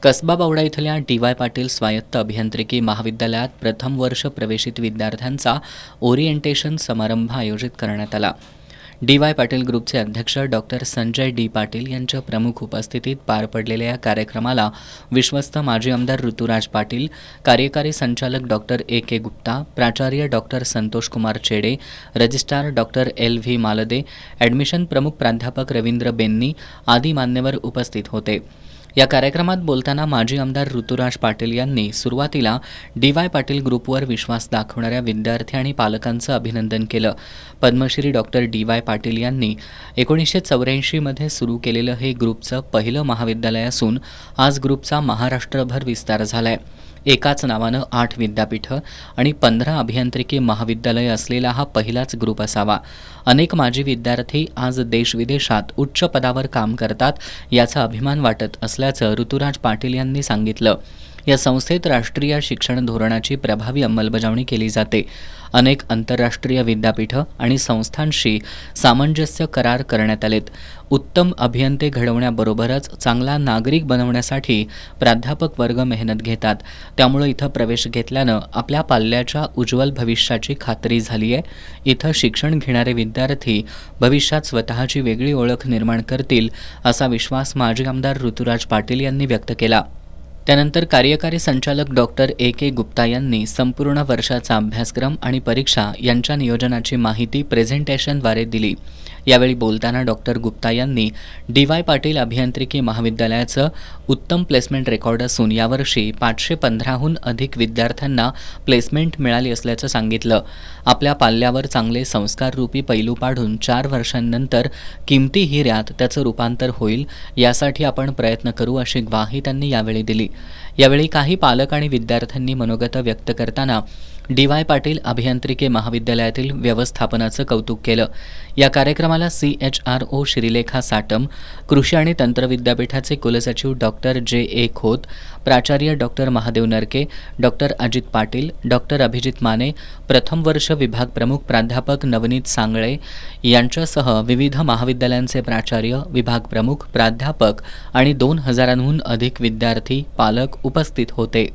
कसबा बावडा इथल्या डी.वाय. पाटील स्वायत्त अभियांत्रिकी महाविद्यालयात प्रथम वर्ष प्रवेशित विद्यार्थ्यांचा ओरिएंटेशन समारंभ आयोजित करण्यात आला. डी.वाय. पाटील ग्रुपचे अध्यक्ष डॉक्टर संजय डी. पाटील यांच्या प्रमुख उपस्थितीत पार पडलेल्या या कार्यक्रमाला विश्वस्त माजी आमदार ऋतुराज पाटील, कार्यकारी संचालक डॉक्टर ए.के. गुप्ता, प्राचार्य डॉक्टर संतोष कुमार चेडे, रजिस्ट्रार डॉक्टर एल.व्ही. मालदे, ॲडमिशन प्रमुख प्राध्यापक रवींद्र बेन्नी आदी मान्यवर उपस्थित होते. या कार्यक्रमात बोलताना माजी आमदार ऋतुराज पाटील यांनी सुरुवातीला डी.वाय. पाटील ग्रुपवर विश्वास दाखवणाऱ्या विद्यार्थी आणि पालकांचं अभिनंदन केलं. Padmashri doctor DY. पाटील यांनी 1984मध्ये सुरू केलेलं हे ग्रुपचं पहिलं महाविद्यालय असून आज ग्रुपचा महाराष्ट्रभर विस्तार झालाय. एकाच नावानं 8 विद्यापीठं आणि 15 अभियांत्रिकी महाविद्यालय असलेला हा पहिलाच ग्रुप असावा. अनेक माजी विद्यार्थी आज देशविदेशात उच्च पदावर काम करतात, याचा अभिमान वाटत असल्याचं ऋतुराज पाटील यांनी सांगितलं. या संस्थेत राष्ट्रीय शिक्षण धोरणाची प्रभावी अंमलबजावणी केली जाते. अनेक आंतरराष्ट्रीय विद्यापीठं आणि संस्थांशी सामंजस्य करार करण्यात आलेत. उत्तम अभियंते घडवण्याबरोबरच चांगला नागरिक बनवण्यासाठी प्राध्यापक वर्ग मेहनत घेतात. त्यामुळे इथं प्रवेश घेतल्यानं आपल्या पाल्याच्या उज्ज्वल भविष्याची खात्री झाली आहे. इथं शिक्षण घेणारे विद्यार्थी भविष्यात स्वतःची वेगळी ओळख निर्माण करतील, असा विश्वास माजी आमदार ऋतुराज पाटील यांनी व्यक्त केला. त्यानंतर कार्यकारी संचालक डॉक्टर ए.के. गुप्ता यांनी संपूर्ण वर्षाचा अभ्यासक्रम आणि परीक्षा यांच्या नियोजनाची माहिती प्रेझेंटेशनद्वारे दिली. यावेळी बोलताना डॉक्टर गुप्ता यांनी डी.वाय. पाटील अभियांत्रिकी महाविद्यालयाचं उत्तम प्लेसमेंट रेकॉर्ड असून यावर्षी 515हून अधिक विद्यार्थ्यांना प्लेसमेंट मिळाली असल्याचं सांगितलं. आपल्या पाल्यावर चांगले संस्काररूपी पैलू पाडून 4 वर्षांनंतर किमती हिऱ्यात त्याचं रूपांतर होईल, यासाठी आपण प्रयत्न करू, अशी ग्वाही त्यांनी यावेळी दिली. यावेळी काही पालक आणि विद्यार्थ्यांनी मनोगत व्यक्त करताना डी.वाय. पाटील अभियांत्रिकी महाविद्यालयातील व्यवस्थापनाचं कौतुक केलं. या कार्यक्रमाला CHRO श्रीलेखा साटम, कृषी आणि तंत्र विद्यापीठाचे कुलसचिव डॉक्टर जे.ए. खोत, प्राचार्य डॉक्टर महादेव नरके, डॉक्टर अजित पाटील, डॉक्टर अभिजित माने, प्रथम वर्ष विभाग प्रमुख प्राध्यापक नवनीत सांगळे यांच्यासह विविध महाविद्यालयांचे प्राचार्य, विभाग प्रमुख, प्राध्यापक आणि 2000हून अधिक विद्यार्थी, पालक उपस्थित होते.